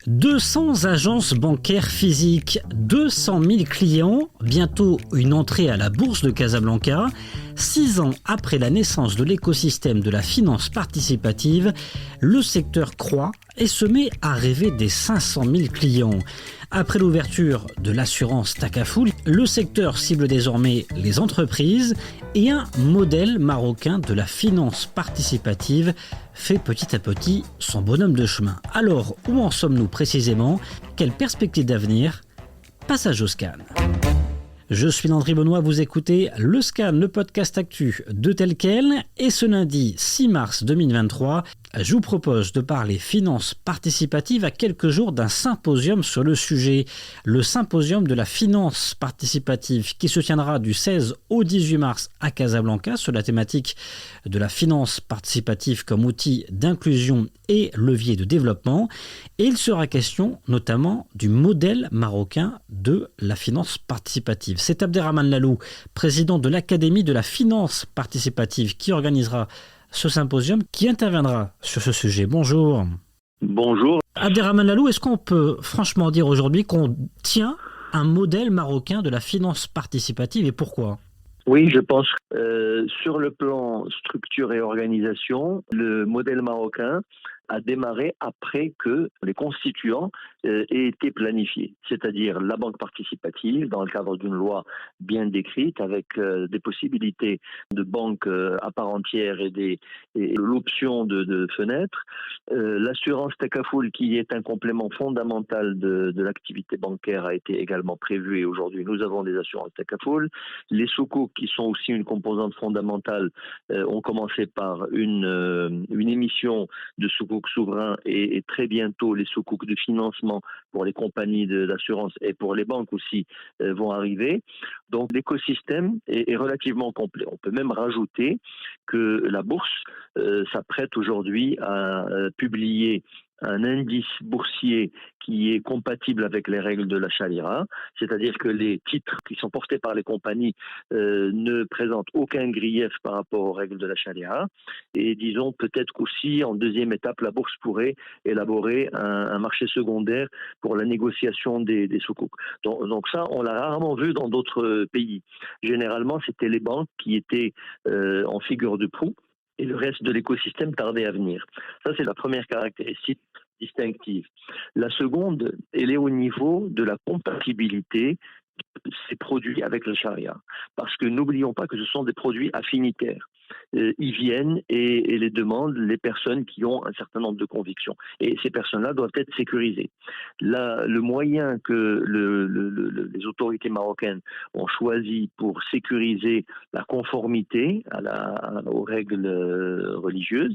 200 agences bancaires physiques, 200 000 clients, bientôt une entrée à la bourse de Casablanca. 6 ans après la naissance de l'écosystème de la finance participative, le secteur croît et se met à rêver des 500 000 clients. Après l'ouverture de l'assurance Takaful, le secteur cible désormais les entreprises et un modèle marocain de la finance participative fait petit à petit son bonhomme de chemin. Alors, où en sommes-nous précisément? Quelle perspective d'avenir? Passage au scan. Je suis Landry Benoît, vous écoutez Le Scan, le podcast actu de Tel Quel. Et ce lundi 6 mars 2023, je vous propose de parler finances participatives à quelques jours d'un symposium sur le sujet. Le symposium de la finance participative qui se tiendra du 16 au 18 mars à Casablanca sur la thématique de la finance participative comme outil d'inclusion et levier de développement. Et il sera question notamment du modèle marocain de la finance participative. C'est Abderrahmane Lalou, président de l'Académie de la finance participative, qui organisera ce symposium, qui interviendra sur ce sujet. Bonjour. Bonjour. Abderrahmane Lalou, est-ce qu'on peut franchement dire aujourd'hui qu'on tient un modèle marocain de la finance participative et pourquoi ? Oui, je pense que sur le plan structure et organisation, le modèle marocain a démarré après que les constituants aient été planifiés, c'est-à-dire la banque participative dans le cadre d'une loi bien décrite avec des possibilités de banque à part entière et l'option de fenêtre, l'assurance Takaful qui est un complément fondamental de l'activité bancaire a été également prévue et aujourd'hui nous avons des assurances Takaful, les soukouks qui sont aussi une composante fondamentale ont commencé par une émission de soukouks souverains et très bientôt les soukouks de financement pour les compagnies d'assurance et pour les banques aussi vont arriver. Donc l'écosystème est relativement complet. On peut même rajouter que la bourse s'apprête aujourd'hui à publier un indice boursier qui est compatible avec les règles de la Sharia, c'est-à-dire que les titres qui sont portés par les compagnies ne présentent aucun grief par rapport aux règles de la Sharia. Et disons peut-être qu'aussi en deuxième étape, la bourse pourrait élaborer un marché secondaire pour la négociation des soukouks. Donc ça, on l'a rarement vu dans d'autres pays. Généralement, c'était les banques qui étaient en figure de proue et le reste de l'écosystème tardait à venir. Ça, c'est la première caractéristique distinctive. La seconde, elle est au niveau de la compatibilité de ces produits avec la charia. Parce que n'oublions pas que ce sont des produits affinitaires. Ils viennent et les demandent les personnes qui ont un certain nombre de convictions. Et ces personnes-là doivent être sécurisées. Là, le moyen que les autorités marocaines ont choisi pour sécuriser la conformité aux règles religieuses,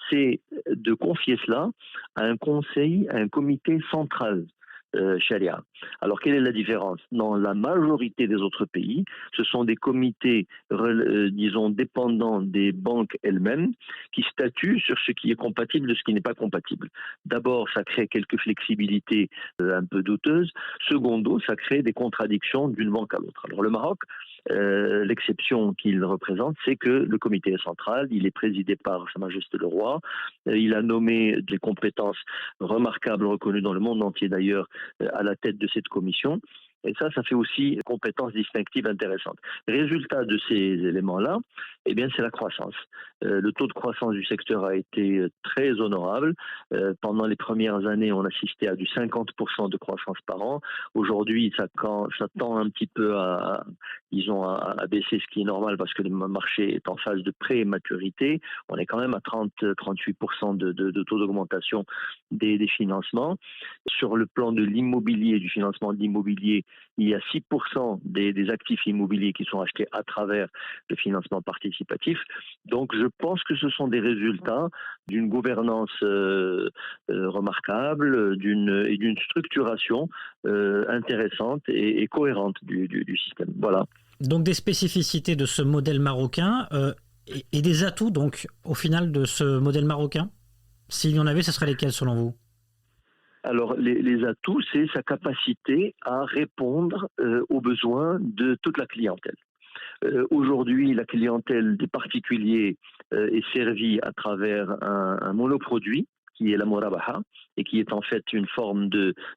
c'est de confier cela à un conseil, à un comité central Sharia. Alors, quelle est la différence? Dans la majorité des autres pays, ce sont des comités, disons, dépendants des banques elles-mêmes qui statuent sur ce qui est compatible de ce qui n'est pas compatible. D'abord, ça crée quelques flexibilités un peu douteuses. Secondo, ça crée des contradictions d'une banque à l'autre. Alors, le Maroc, l'exception qu'il représente, c'est que le comité central, il est présidé par Sa Majesté le Roi. Il a nommé des compétences remarquables, reconnues dans le monde entier d'ailleurs, à la tête de cette commission. Et ça fait aussi une compétence distinctive intéressante. Résultat de ces éléments-là, eh bien, c'est la croissance. Le taux de croissance du secteur a été très honorable. Pendant les premières années, on assistait à du 50% de croissance par an. Aujourd'hui, ça tend un petit peu à baisser, ce qui est normal parce que le marché est en phase de pré-maturité. On est quand même à 30-38% de taux d'augmentation des financements. Sur le plan de l'immobilier, du financement de l'immobilier, il y a 6% des actifs immobiliers qui sont achetés à travers le financement participatif. Donc je pense que ce sont des résultats d'une gouvernance remarquable, d'une structuration intéressante et cohérente du système. Voilà. Donc des spécificités de ce modèle marocain et des atouts donc au final de ce modèle marocain? S'il y en avait, ce seraient lesquels selon vous? Alors, les atouts, c'est sa capacité à répondre aux besoins de toute la clientèle. Aujourd'hui, la clientèle des particuliers est servie à travers un monoproduit qui est la murabaha, et qui est en fait une forme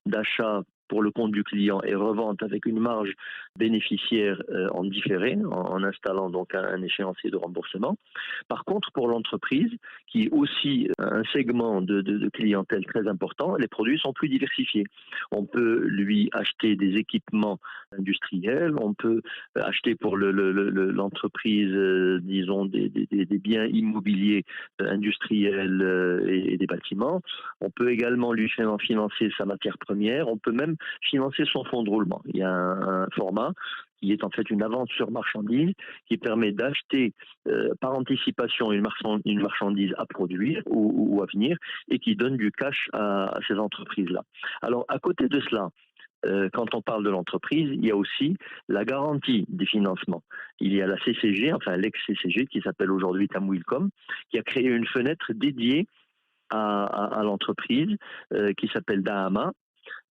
d'achat pour le compte du client et revente avec une marge bénéficiaire en différé, en installant donc un échéancier de remboursement. Par contre, pour l'entreprise, qui est aussi un segment de clientèle très important, les produits sont plus diversifiés. On peut lui acheter des équipements industriels, on peut acheter pour l'entreprise, disons, des biens immobiliers industriels et des bâtiments. On peut également lui financer sa matière première, on peut même financer son fonds de roulement. Il y a un format qui est en fait une avance sur marchandise qui permet d'acheter par anticipation une marchandise à produire ou à venir et qui donne du cash à ces entreprises-là. Alors à côté de cela, quand on parle de l'entreprise, il y a aussi la garantie des financements. Il y a la CCG, enfin l'ex-CCG qui s'appelle aujourd'hui Tamwilcom, qui a créé une fenêtre dédiée à l'entreprise qui s'appelle Dahama.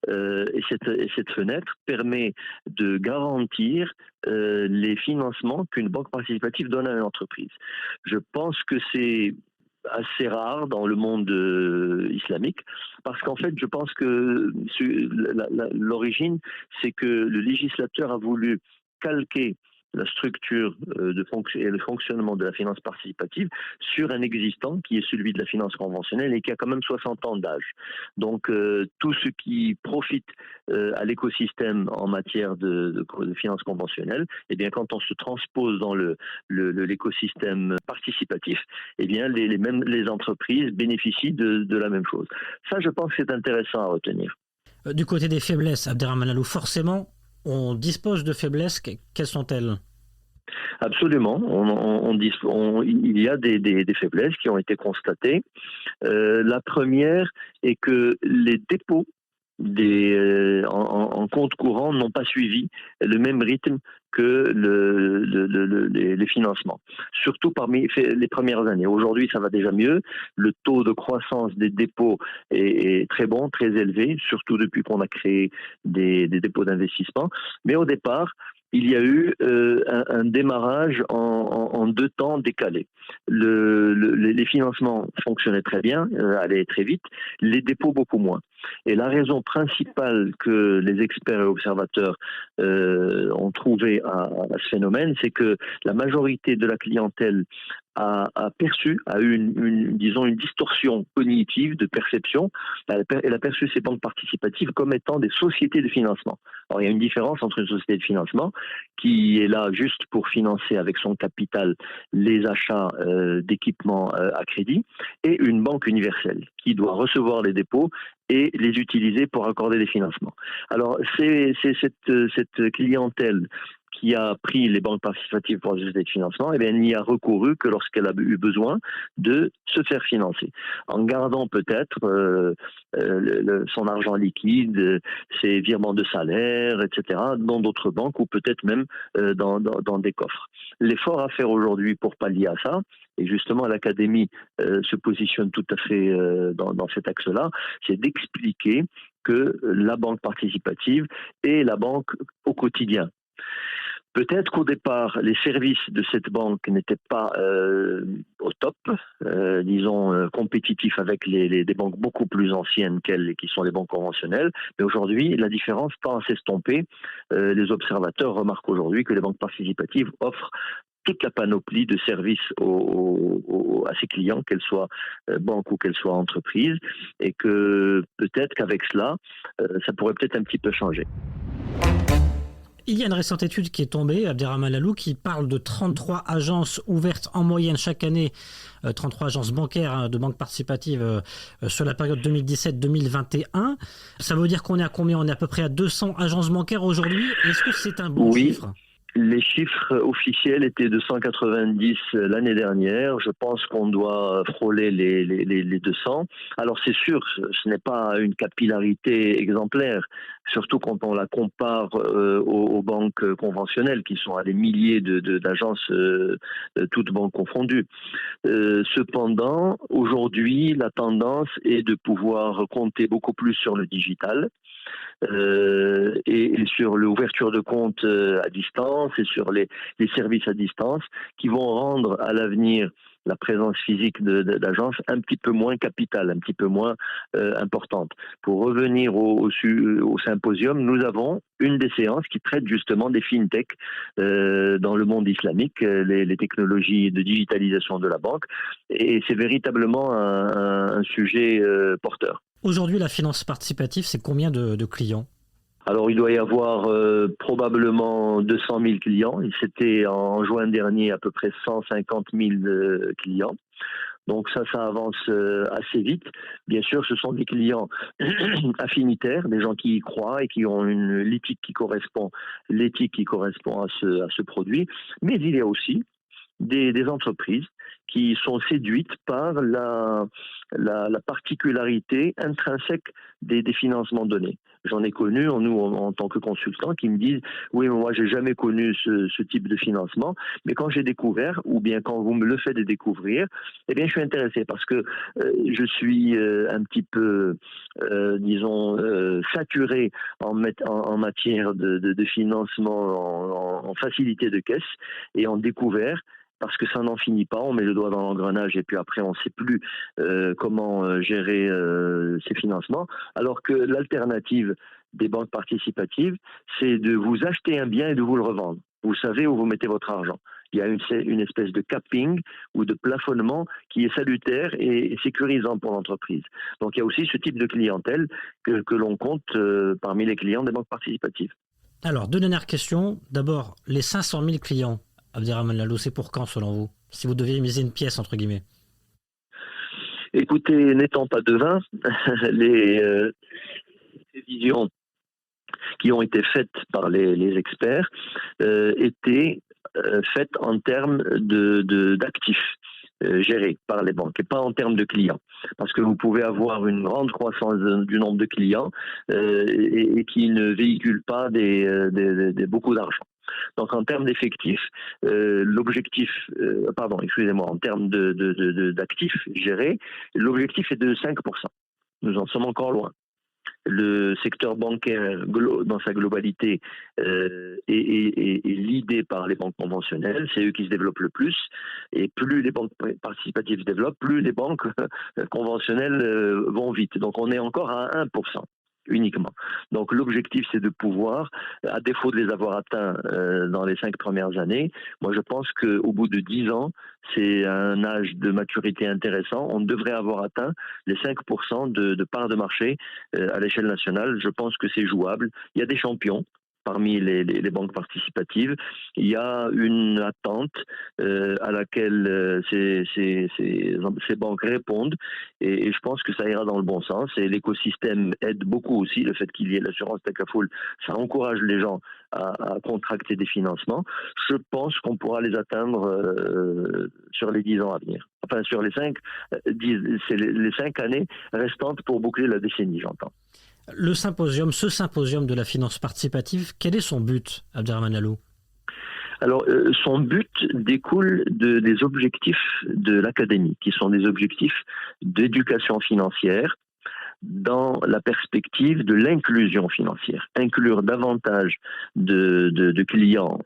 Et cette fenêtre permet de garantir les financements qu'une banque participative donne à une entreprise. Je pense que c'est assez rare dans le monde islamique, parce qu'en fait, je pense que l'origine, c'est que le législateur a voulu calquer la structure et le fonctionnement de la finance participative sur un existant qui est celui de la finance conventionnelle et qui a quand même 60 ans d'âge. Donc tout ce qui profite à l'écosystème en matière de finance conventionnelle, eh bien quand on se transpose dans l'écosystème participatif, eh bien les entreprises bénéficient de la même chose. Ça, je pense que c'est intéressant à retenir. Du côté des faiblesses, Abderrahmane Lalou, forcément, on dispose de faiblesses. Quelles sont-elles ? Absolument. Il y a des faiblesses qui ont été constatées. La première est que les dépôts en compte courant n'ont pas suivi le même rythme que les financements, surtout parmi les premières années. Aujourd'hui, ça va déjà mieux. Le taux de croissance des dépôts est très bon, très élevé, surtout depuis qu'on a créé des dépôts d'investissement. Mais au départ, il y a eu un démarrage en 2 temps décalés. Les financements fonctionnaient très bien, allaient très vite, les dépôts beaucoup moins. Et la raison principale que les experts et observateurs ont trouvé à ce phénomène, c'est que la majorité de la clientèle a eu une distorsion cognitive de perception. Elle a perçu ces banques participatives comme étant des sociétés de financement. Alors il y a une différence entre une société de financement qui est là juste pour financer avec son capital les achats d'équipements à crédit et une banque universelle qui doit recevoir les dépôts et les utiliser pour accorder des financements. Alors c'est cette clientèle qui a pris les banques participatives pour les sociétés de financement, eh bien, elle n'y a recouru que lorsqu'elle a eu besoin de se faire financer, en gardant peut-être son argent liquide, ses virements de salaire, etc., dans d'autres banques ou peut-être même dans des coffres. L'effort à faire aujourd'hui pour pallier à ça, et justement l'Académie se positionne tout à fait dans cet axe-là, c'est d'expliquer que la banque participative est la banque au quotidien. Peut-être qu'au départ, les services de cette banque n'étaient pas au top, compétitifs avec des banques beaucoup plus anciennes qu'elles, qui sont les banques conventionnelles. Mais aujourd'hui, la différence tend à s'estomper. Les observateurs remarquent aujourd'hui que les banques participatives offrent toute la panoplie de services à ses clients, qu'elles soient banques ou qu'elles soient entreprises, et que peut-être qu'avec cela, ça pourrait peut-être un petit peu changer. Il y a une récente étude qui est tombée, Abderrahmane Lalou, qui parle de 33 agences ouvertes en moyenne chaque année, 33 agences bancaires de banques participatives sur la période 2017-2021. Ça veut dire qu'on est à combien ? On est à peu près à 200 agences bancaires aujourd'hui. Est-ce que c'est un bon chiffre ? Les chiffres officiels étaient de 190 l'année dernière. Je pense qu'on doit frôler les 200. Alors c'est sûr, ce n'est pas une capillarité exemplaire, surtout quand on la compare aux banques conventionnelles qui sont à des milliers d'agences, toutes banques confondues. Cependant, aujourd'hui, la tendance est de pouvoir compter beaucoup plus sur le digital. Et sur l'ouverture de comptes à distance et sur les services à distance qui vont rendre à l'avenir la présence physique d'agences un petit peu moins capitale, un petit peu moins importante. Pour revenir au symposium, nous avons une des séances qui traite justement des fintech dans le monde islamique, les technologies de digitalisation de la banque, et c'est véritablement un sujet porteur. Aujourd'hui, la finance participative, c'est combien de clients ? Alors, il doit y avoir probablement 200 000 clients. C'était en juin dernier à peu près 150 000 clients. Donc ça avance assez vite. Bien sûr, ce sont des clients affinitaires, des gens qui y croient et qui ont l'éthique qui correspond à ce produit. Mais il y a aussi des entreprises qui sont séduites par la particularité intrinsèque des financements donnés. J'en ai connu, nous, en tant que consultants, qui me disent « Oui, moi, j'ai jamais connu ce type de financement, mais quand j'ai découvert, ou bien quand vous me le faites découvrir, eh bien, je suis intéressé parce que je suis un petit peu, saturé en matière de financement, en facilité de caisse et en découvert. Parce que ça n'en finit pas, on met le doigt dans l'engrenage et puis après on ne sait plus comment gérer ces financements. Alors que l'alternative des banques participatives, c'est de vous acheter un bien et de vous le revendre. Vous savez où vous mettez votre argent. Il y a une espèce de capping ou de plafonnement qui est salutaire et sécurisant pour l'entreprise. Donc il y a aussi ce type de clientèle que l'on compte parmi les clients des banques participatives. Alors, deux dernières questions. D'abord, les 500 000 clients. Abderrahmane Lalo, c'est pour quand selon vous? Si vous deviez miser une pièce, entre guillemets. Écoutez, n'étant pas devin, les prévisions qui ont été faites par les experts étaient faites en termes d'actifs gérés par les banques et pas en termes de clients. Parce que vous pouvez avoir une grande croissance du nombre de clients et qui ne véhiculent pas beaucoup d'argent. Donc en termes d'effectifs, en termes d'actifs gérés, l'objectif est de 5%. Nous en sommes encore loin. Le secteur bancaire dans sa globalité est l'idée par les banques conventionnelles, c'est eux qui se développent le plus, et plus les banques participatives se développent, plus les banques conventionnelles vont vite. Donc on est encore à 1%. Uniquement. Donc l'objectif, c'est de pouvoir, à défaut de les avoir atteints dans les 5 premières années, moi je pense qu'au bout de 10 ans, c'est un âge de maturité intéressant. On devrait avoir atteint les 5% de part de marché à l'échelle nationale. Je pense que c'est jouable. Il y a des champions parmi les banques participatives. Il y a une attente à laquelle ces banques répondent et je pense que ça ira dans le bon sens et l'écosystème aide beaucoup aussi. Le fait qu'il y ait l'assurance Takaful, ça encourage les gens à contracter des financements. Je pense qu'on pourra les atteindre sur les 10 ans à venir. Enfin, sur les 5 années restantes pour boucler la décennie, j'entends. Ce symposium de la finance participative, quel est son but, Abderrahmane Lalo? Alors, son but découle des objectifs de l'académie, qui sont des objectifs d'éducation financière dans la perspective de l'inclusion financière. Inclure davantage de clients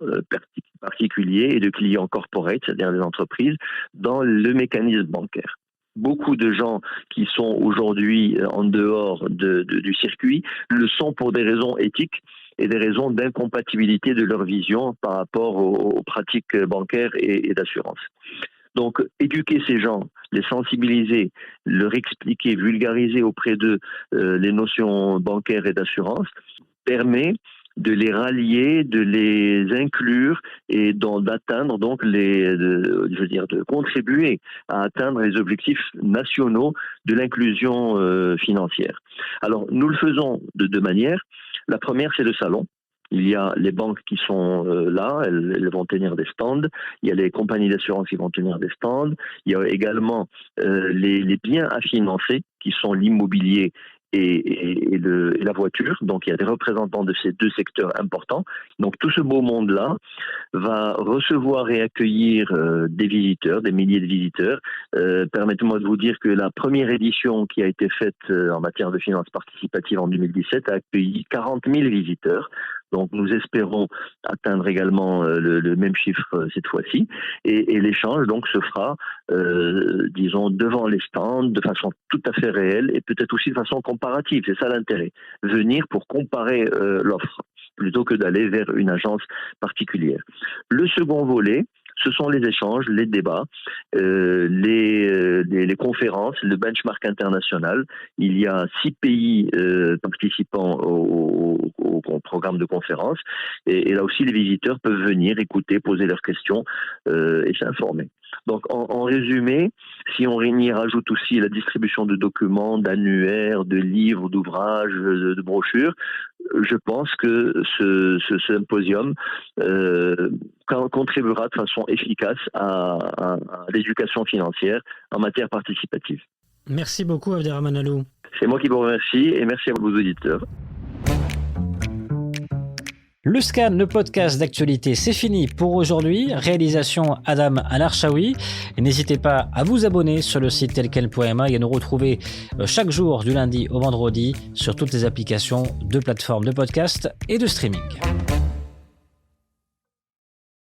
particuliers et de clients corporate, c'est-à-dire des entreprises, dans le mécanisme bancaire. Beaucoup de gens qui sont aujourd'hui en dehors du circuit le sont pour des raisons éthiques et des raisons d'incompatibilité de leur vision par rapport aux pratiques bancaires et d'assurance. Donc, éduquer ces gens, les sensibiliser, leur expliquer, vulgariser auprès d'eux les notions bancaires et d'assurance permet de les rallier, de les inclure et d'atteindre donc de contribuer à atteindre les objectifs nationaux de l'inclusion financière. Alors nous le faisons de deux manières. La première, c'est le salon. Il y a les banques qui sont là, elles vont tenir des stands. Il y a les compagnies d'assurance qui vont tenir des stands. Il y a également les biens à financer qui sont l'immobilier et la voiture. Donc il y a des représentants de ces deux secteurs importants. Donc tout ce beau monde-là va recevoir et accueillir des visiteurs, des milliers de visiteurs. Permettez-moi de vous dire que la première édition qui a été faite en matière de finances participatives en 2017 a accueilli 40 000 visiteurs. Donc nous espérons atteindre également le même chiffre cette fois-ci. Et l'échange donc se fera, disons, devant les stands, de façon tout à fait réelle et peut-être aussi de façon comparative. C'est ça l'intérêt. Venir pour comparer l'offre, plutôt que d'aller vers une agence particulière. Le second volet, ce sont les échanges, les débats, les conférences, le benchmark international. Il y a 6 pays participants au programme de conférence. Et là aussi, les visiteurs peuvent venir écouter, poser leurs questions et s'informer. Donc, en résumé, si on y rajoute aussi la distribution de documents, d'annuaires, de livres, d'ouvrages, de brochures, je pense que ce symposium contribuera de façon efficace à l'éducation financière en matière participative. Merci beaucoup, Abderrahmane Alou. C'est moi qui vous remercie et merci à vos auditeurs. Le Scan, le podcast d'actualité, c'est fini pour aujourd'hui. Réalisation Adam Al-Arshawi. N'hésitez pas à vous abonner sur le site telquel.ma et à nous retrouver chaque jour du lundi au vendredi sur toutes les applications de plateformes de podcast et de streaming.